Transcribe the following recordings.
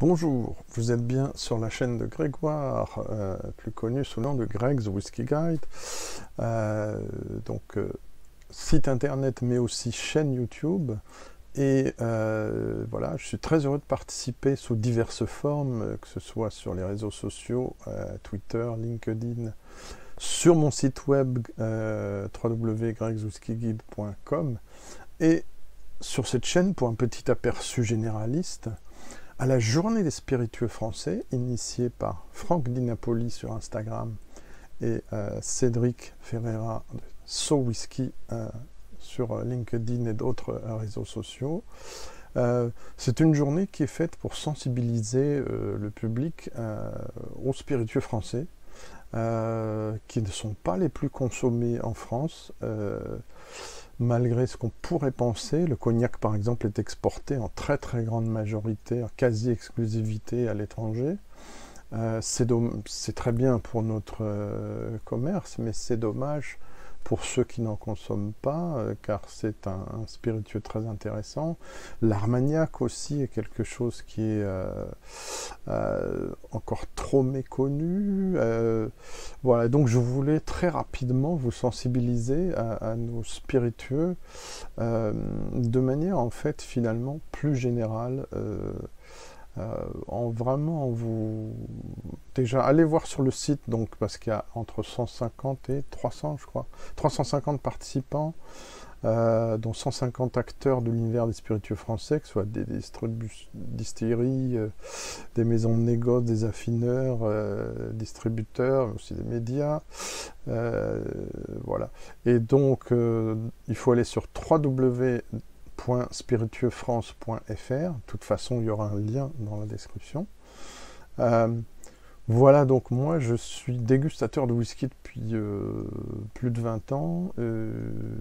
Bonjour, vous êtes bien sur la chaîne de Grégoire, plus connu sous le nom de Greg's Whisky Guide. Site internet mais aussi chaîne YouTube. Et voilà, je suis très heureux de participer sous diverses formes, que ce soit sur les réseaux sociaux, Twitter, LinkedIn, sur mon site web www.gregswhiskyguide.com et sur cette chaîne pour un petit aperçu généraliste à la journée des spiritueux français, initiée par Franck Di Napoli sur Instagram et Cédric Ferreira de So Whisky sur LinkedIn et d'autres réseaux sociaux. C'est une journée qui est faite pour sensibiliser le public aux spiritueux français, qui ne sont pas les plus consommés en France. Malgré ce qu'on pourrait penser, le cognac par exemple est exporté en très très grande majorité, en quasi-exclusivité à l'étranger. C'est très bien pour notre commerce, mais c'est dommage pour ceux qui n'en consomment pas, car c'est un spiritueux très intéressant. L'Armagnac aussi est quelque chose qui est encore trop méconnu. Voilà, donc je voulais très rapidement vous sensibiliser à nos spiritueux de manière en fait finalement plus générale. Déjà, allez voir sur le site, donc, parce qu'il y a entre 150 et 300, je crois, 350 participants, dont 150 acteurs de l'univers des spiritueux français, que ce soit des distilleries, des maisons de négoce, des affineurs, distributeurs, aussi des médias. Voilà. Et donc, il faut aller sur www.spiritueufrance.fr. De toute façon, il y aura un lien dans la description. Voilà, donc moi, je suis dégustateur de whisky depuis plus de 20 ans.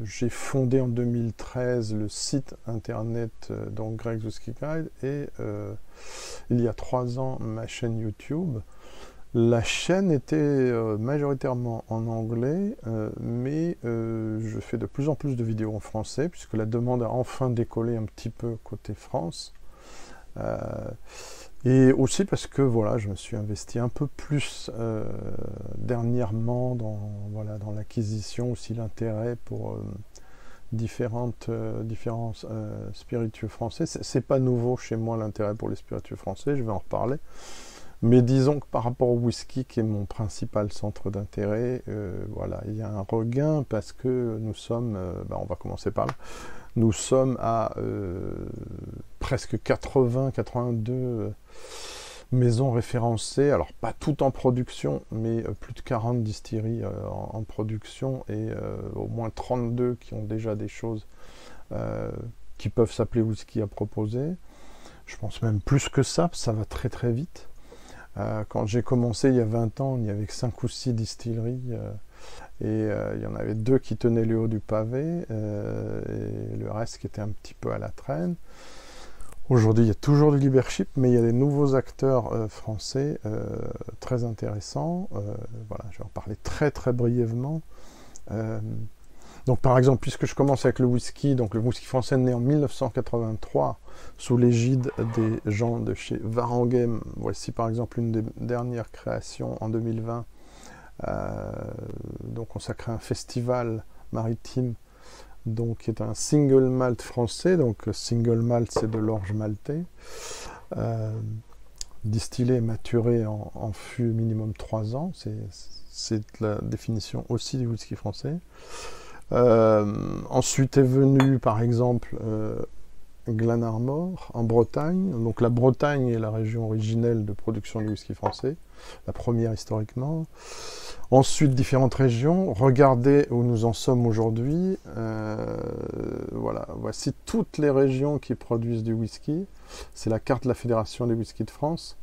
J'ai fondé en 2013 le site internet donc Greg's Whisky Guide et il y a 3 ans ma chaîne YouTube. La chaîne était majoritairement en anglais, mais je fais de plus en plus de vidéos en français, puisque la demande a enfin décollé un petit peu côté France. Et aussi parce que voilà, je me suis investi un peu plus dernièrement dans l'acquisition, aussi l'intérêt pour différents spiritueux français. C'est pas nouveau chez moi l'intérêt pour les spiritueux français, je vais en reparler. Mais disons que par rapport au whisky, qui est mon principal centre d'intérêt, voilà, il y a un regain parce que nous sommes, on va commencer par là, nous sommes à presque 82 maisons référencées, alors pas toutes en production, mais plus de 40 distilleries en production et au moins 32 qui ont déjà des choses qui peuvent s'appeler whisky à proposer. Je pense même plus que ça va très très vite. Quand j'ai commencé il y a 20 ans, il n'y avait que 5 ou 6 distilleries et il y en avait 2 qui tenaient le haut du pavé et le reste qui était un petit peu à la traîne. Aujourd'hui, il y a toujours du leadership, mais il y a des nouveaux acteurs français très intéressants. Voilà, je vais en parler très très brièvement. Donc par exemple, puisque je commence avec le whisky, donc le whisky français né en 1983 sous l'égide des gens de chez Warenghem. Voici par exemple une des dernières créations en 2020, donc consacré à un festival maritime, donc qui est un single malt français. Donc single malt, c'est de l'orge maltais, distillé et maturé en fût minimum 3 ans. C'est la définition aussi du whisky français. Ensuite est venu par exemple Glenarmor en Bretagne. Donc la Bretagne est la région originelle de production du whisky français, la première historiquement. Ensuite différentes régions. Regardez où nous en sommes aujourd'hui. Voilà, voici toutes les régions qui produisent du whisky. C'est la carte de la Fédération des whiskies de France.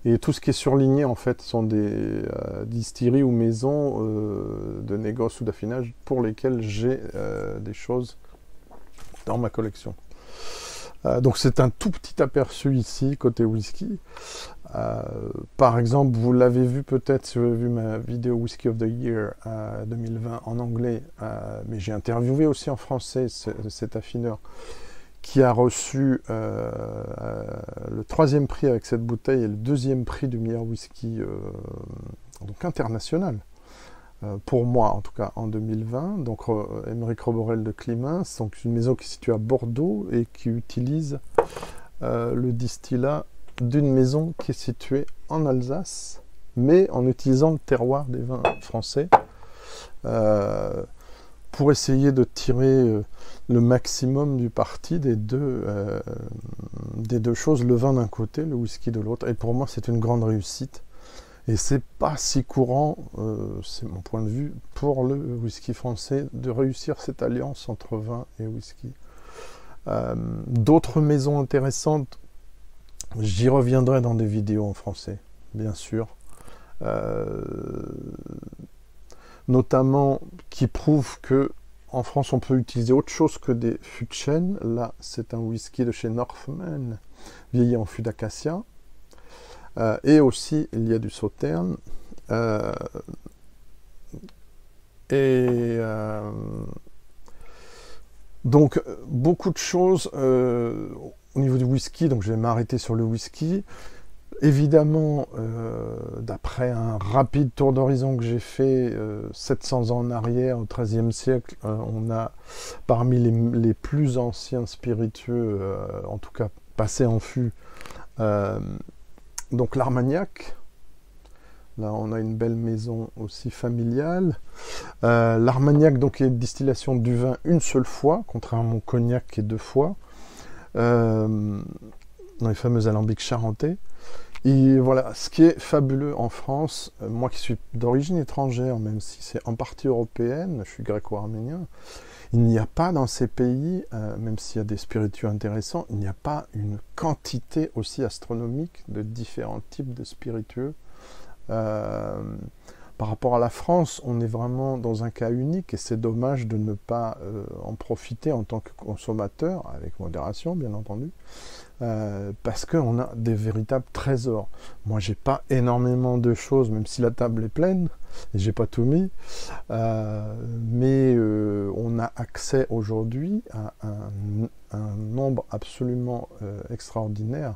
Et tout ce qui est surligné, en fait, sont des distilleries ou maisons de négoce ou d'affinage pour lesquelles j'ai des choses dans ma collection. Donc c'est un tout petit aperçu ici, côté whisky. Par exemple, vous l'avez vu peut-être si vous avez vu ma vidéo Whisky of the Year 2020 en anglais, mais j'ai interviewé aussi en français cet affineur qui a reçu le 3e prix avec cette bouteille et le 2e prix du meilleur whisky donc international. Pour moi, en tout cas, en 2020. Donc, Émeric Roborel de Climins, donc une maison qui est située à Bordeaux et qui utilise le distillat d'une maison qui est située en Alsace, mais en utilisant le terroir des vins français pour essayer de tirer le maximum du parti des deux choses, le vin d'un côté, le whisky de l'autre. Et pour moi, c'est une grande réussite. Et c'est pas si courant, c'est mon point de vue, pour le whisky français, de réussir cette alliance entre vin et whisky. D'autres maisons intéressantes, j'y reviendrai dans des vidéos en français, bien sûr. Notamment qui prouvent que en France on peut utiliser autre chose que des fûts de chêne. Là, c'est un whisky de chez Northman, vieilli en fût d'acacia. Et aussi, il y a du sauterne. Donc, beaucoup de choses au niveau du whisky. Donc, je vais m'arrêter sur le whisky. Évidemment, d'après un rapide tour d'horizon que j'ai fait 700 ans en arrière, au XIIIe siècle, on a parmi les plus anciens spiritueux, en tout cas passés en fût, donc l'Armagnac. Là, on a une belle maison aussi familiale. L'Armagnac, donc, est une distillation du vin une seule fois, contrairement au cognac qui est 2 fois, dans les fameux alambics charentais. Et voilà, ce qui est fabuleux en France, moi qui suis d'origine étrangère, même si c'est en partie européenne, je suis gréco-arménien, il n'y a pas dans ces pays, même s'il y a des spiritueux intéressants, il n'y a pas une quantité aussi astronomique de différents types de spiritueux. Par rapport à la France, on est vraiment dans un cas unique et c'est dommage de ne pas en profiter en tant que consommateur, avec modération bien entendu, parce qu'on a des véritables trésors. Moi, j'ai pas énormément de choses, même si la table est pleine, et j'ai pas tout mis, mais on a accès aujourd'hui à un nombre absolument extraordinaire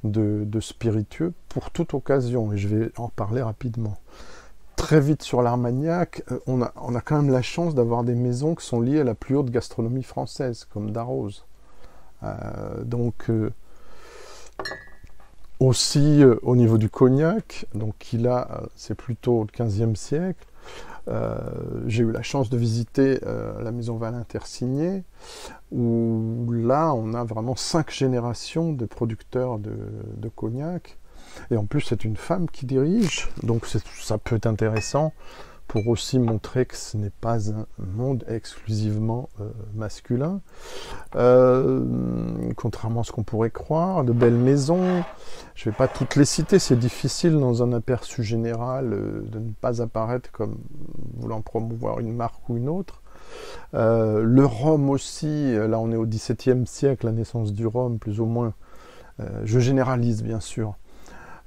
de spiritueux pour toute occasion, et je vais en parler rapidement. Très vite sur l'Armagnac, on a quand même la chance d'avoir des maisons qui sont liées à la plus haute gastronomie française, comme Darroze. Aussi au niveau du cognac, donc c'est plutôt le XVe siècle. J'ai eu la chance de visiter la maison Valin-Tersigné, où là on a vraiment 5 générations de producteurs de cognac. Et en plus, c'est une femme qui dirige, donc ça peut être intéressant pour aussi montrer que ce n'est pas un monde exclusivement masculin. Contrairement à ce qu'on pourrait croire, de belles maisons. Je ne vais pas toutes les citer, c'est difficile dans un aperçu général de ne pas apparaître comme voulant promouvoir une marque ou une autre. Le rhum aussi, là on est au XVIIe siècle, la naissance du rhum plus ou moins. Je généralise bien sûr.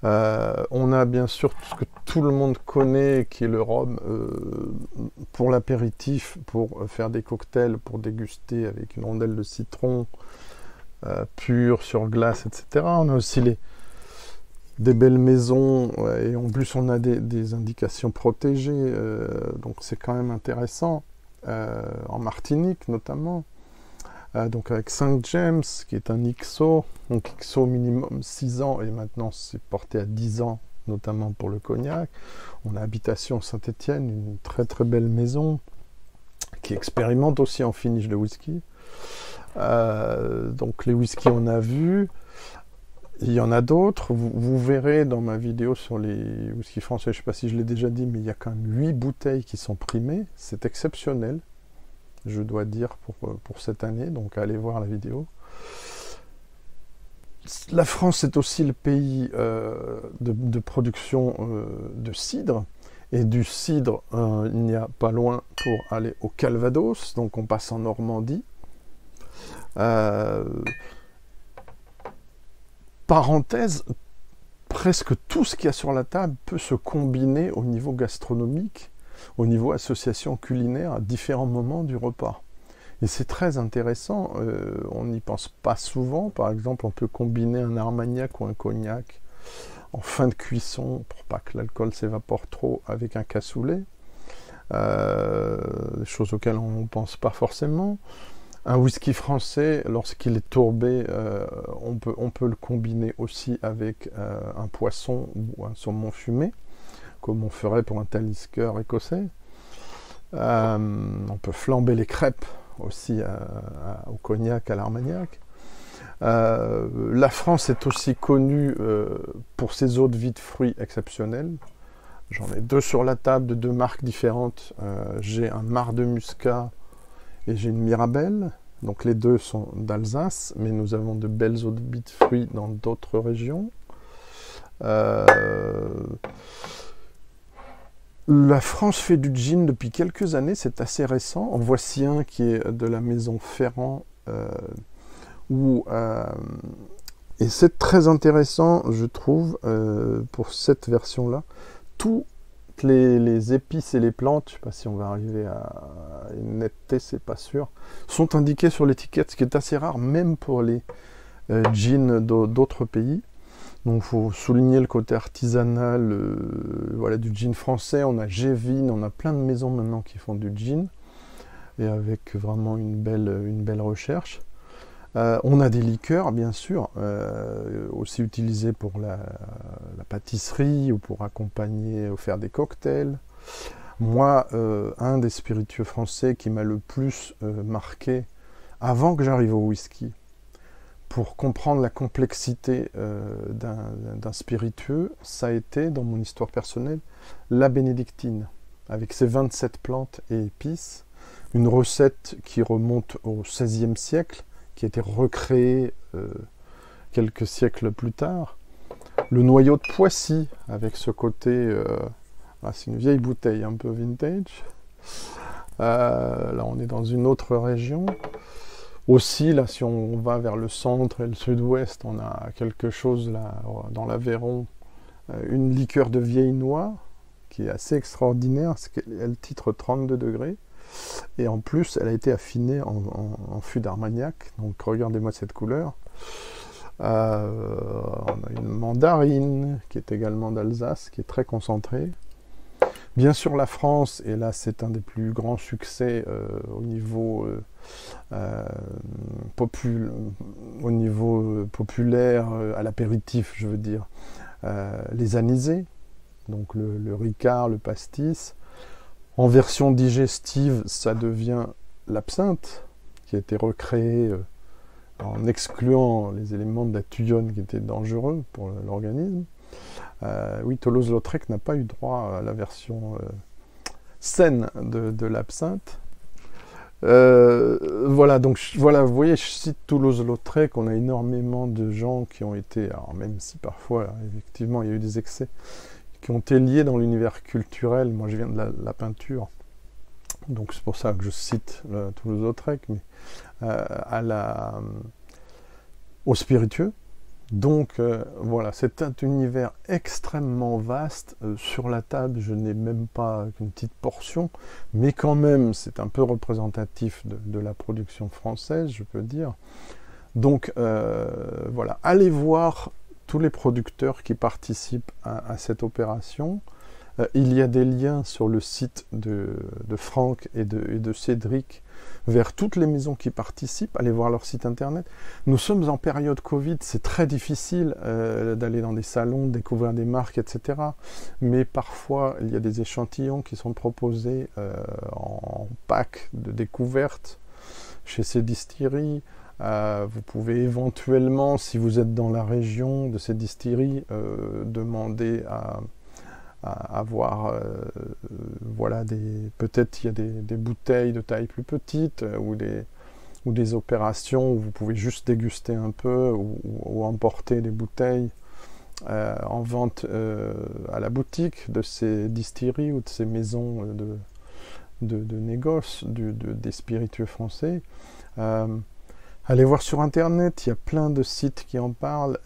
On a bien sûr ce que tout le monde connaît, qui est le rhum pour l'apéritif, pour faire des cocktails, pour déguster avec une rondelle de citron pure sur glace, etc. On a aussi des belles maisons, et en plus on a des indications protégées, donc c'est quand même intéressant, en Martinique notamment. Donc avec St. James, qui est un XO, donc XO minimum 6 ans, et maintenant c'est porté à 10 ans, notamment pour le cognac. On a Habitation Saint-Étienne, une très très belle maison, qui expérimente aussi en finish de whisky. Donc les whiskies on a vu, il y en a d'autres, vous verrez dans ma vidéo sur les whiskies français, je ne sais pas si je l'ai déjà dit, mais il y a quand même 8 bouteilles qui sont primées, c'est exceptionnel. Je dois dire pour cette année, donc allez voir la vidéo. La France est aussi le pays de production de cidre, et du cidre, il n'y a pas loin pour aller au Calvados, donc on passe en Normandie. Parenthèse, presque tout ce qu'il y a sur la table peut se combiner au niveau gastronomique, au niveau association culinaire à différents moments du repas. Et c'est très intéressant, on n'y pense pas souvent. Par exemple, on peut combiner un armagnac ou un cognac en fin de cuisson pour pas que l'alcool s'évapore trop avec un cassoulet. Des choses auxquelles on ne pense pas forcément. Un whisky français, lorsqu'il est tourbé, on peut le combiner aussi avec un poisson ou un saumon fumé, comme on ferait pour un Talisker écossais. On peut flamber les crêpes aussi au cognac, à l'armagnac. La France est aussi connue pour ses eaux de vie de fruits exceptionnelles. J'en ai deux sur la table de deux marques différentes. J'ai un Mar de Muscat et j'ai une Mirabelle. Donc les deux sont d'Alsace, mais nous avons de belles eaux de vie de fruits dans d'autres régions. La France fait du gin depuis quelques années, c'est assez récent. En voici un qui est de la maison Ferrand, et c'est très intéressant, je trouve, pour cette version-là. Toutes les épices et les plantes, je ne sais pas si on va arriver à une netteté, c'est pas sûr, sont indiquées sur l'étiquette, ce qui est assez rare, même pour les gins d'autres pays. Donc il faut souligner le côté artisanal voilà, du gin français. On a Gévin, on a plein de maisons maintenant qui font du gin, et avec vraiment une belle recherche. On a des liqueurs, bien sûr, aussi utilisées pour la pâtisserie ou pour accompagner ou faire des cocktails. Moi, un des spiritueux français qui m'a le plus marqué avant que j'arrive au whisky, pour comprendre la complexité d'un spiritueux, ça a été, dans mon histoire personnelle, la bénédictine, avec ses 27 plantes et épices, une recette qui remonte au XVIe siècle, qui a été recréée quelques siècles plus tard. Le noyau de Poissy, avec ce côté... c'est une vieille bouteille, un peu vintage. Là, on est dans une autre région. Aussi, là, si on va vers le centre et le sud-ouest, on a quelque chose, là, dans l'Aveyron, une liqueur de vieille noix, qui est assez extraordinaire, parce qu'elle titre 32 degrés. Et en plus, elle a été affinée en fût d'armagnac. Donc, regardez-moi cette couleur. On a une mandarine, qui est également d'Alsace, qui est très concentrée. Bien sûr, la France, et là, c'est un des plus grands succès au niveau populaire, à l'apéritif, je veux dire. Les anisés, donc le ricard, le pastis. En version digestive, ça devient l'absinthe, qui a été recréé en excluant les éléments de la tuyonne qui étaient dangereux pour l'organisme. Oui, Toulouse-Lautrec n'a pas eu droit à la version saine de l'absinthe. Voilà, donc voilà, vous voyez, je cite Toulouse-Lautrec, on a énormément de gens qui ont été, alors même si parfois, effectivement, il y a eu des excès, qui ont été liés dans l'univers culturel. Moi, je viens de la peinture, donc c'est pour ça que je cite Toulouse-Lautrec, mais au spiritueux. Donc voilà, c'est un univers extrêmement vaste. Sur la table, je n'ai même pas qu'une petite portion, mais quand même, c'est un peu représentatif de la production française, je peux dire. Donc voilà, allez voir tous les producteurs qui participent à cette opération. Il y a des liens sur le site de Franck et de Cédric vers toutes les maisons qui participent. Allez voir leur site internet. Nous sommes en période Covid, c'est très difficile d'aller dans des salons, découvrir des marques, etc. Mais parfois, il y a des échantillons qui sont proposés en pack de découverte chez ces distilleries. Vous pouvez éventuellement, si vous êtes dans la région de ces distilleries, demander à voir, voilà, peut-être il y a des bouteilles de taille plus petite ou des opérations où vous pouvez juste déguster un peu ou emporter des bouteilles en vente à la boutique de ces distilleries ou de ces maisons de négoce des spiritueux français. Allez voir sur internet, il y a plein de sites qui en parlent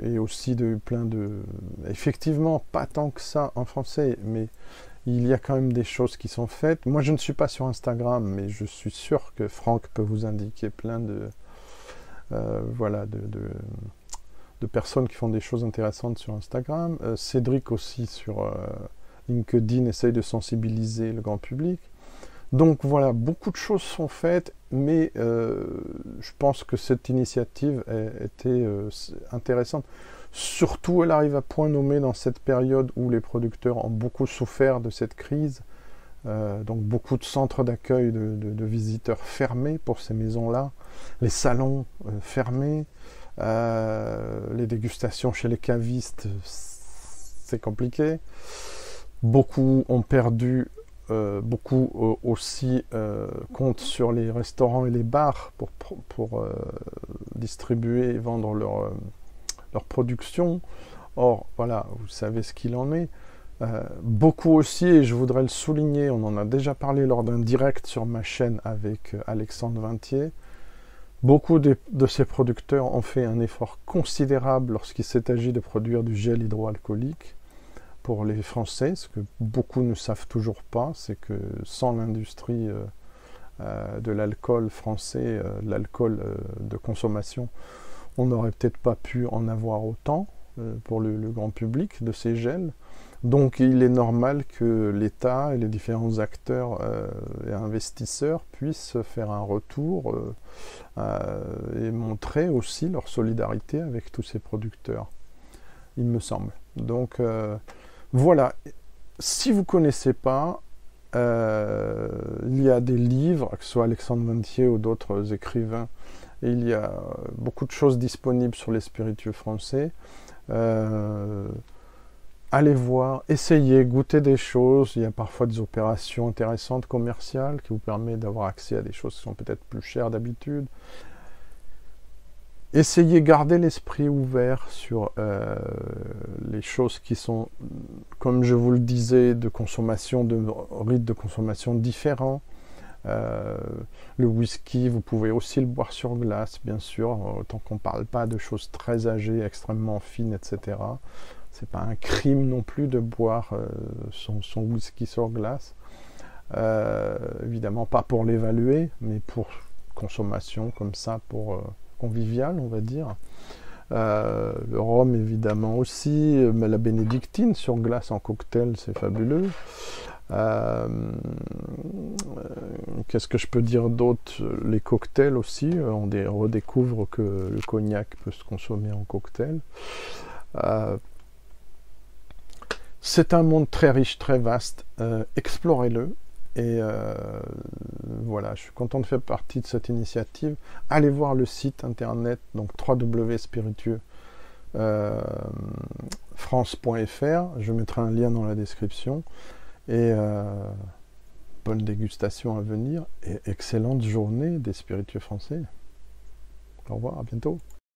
et aussi plein de... Effectivement, pas tant que ça en français, mais il y a quand même des choses qui sont faites. Moi, je ne suis pas sur Instagram, mais je suis sûr que Franck peut vous indiquer plein de, voilà, de personnes qui font des choses intéressantes sur Instagram. Cédric aussi sur LinkedIn essaye de sensibiliser le grand public. Donc voilà, beaucoup de choses sont faites, mais je pense que cette initiative était intéressante. Surtout, elle arrive à point nommé dans cette période où les producteurs ont beaucoup souffert de cette crise. Donc beaucoup de centres d'accueil de visiteurs fermés pour ces maisons-là, les salons fermés, les dégustations chez les cavistes, c'est compliqué. Beaucoup ont perdu, beaucoup aussi comptent sur les restaurants et les bars pour distribuer et vendre leur production. Or, voilà, vous savez ce qu'il en est. Beaucoup aussi, et je voudrais le souligner, on en a déjà parlé lors d'un direct sur ma chaîne avec Alexandre Vintier, beaucoup de ces producteurs ont fait un effort considérable lorsqu'il s'est agi de produire du gel hydroalcoolique pour les Français. Ce que beaucoup ne savent toujours pas, c'est que sans l'industrie de l'alcool français, l'alcool de consommation, on n'aurait peut-être pas pu en avoir autant pour le grand public de ces gels. Donc il est normal que l'État et les différents acteurs et investisseurs puissent faire un retour et montrer aussi leur solidarité avec tous ces producteurs, il me semble. Donc voilà, si vous ne connaissez pas, il y a des livres, que ce soit Alexandre Vintier ou d'autres écrivains, et il y a beaucoup de choses disponibles sur les spiritueux français. Allez voir, essayez, goûtez des choses. Il y a parfois des opérations intéressantes commerciales qui vous permettent d'avoir accès à des choses qui sont peut-être plus chères d'habitude. Essayez, gardez l'esprit ouvert sur les choses qui sont, comme je vous le disais, de consommation, de rythmes de consommation différents. Le whisky, vous pouvez aussi le boire sur glace, bien sûr, tant qu'on ne parle pas de choses très âgées, extrêmement fines, etc. C'est pas un crime non plus de boire son whisky sur glace. Évidemment pas pour l'évaluer, mais pour consommation comme ça, pour convivial, on va dire. Le rhum, évidemment aussi. Mais la bénédictine sur glace en cocktail, c'est fabuleux. Qu'est-ce que je peux dire d'autre? Les cocktails aussi. On redécouvre que le cognac peut se consommer en cocktail. C'est un monde très riche, très vaste. Explorez-le. Et voilà, je suis content de faire partie de cette initiative. Allez voir le site internet, donc www.spiritueux-france.fr. Je mettrai un lien dans la description. Et bonne dégustation à venir. Et excellente journée des spiritueux français. Au revoir, à bientôt.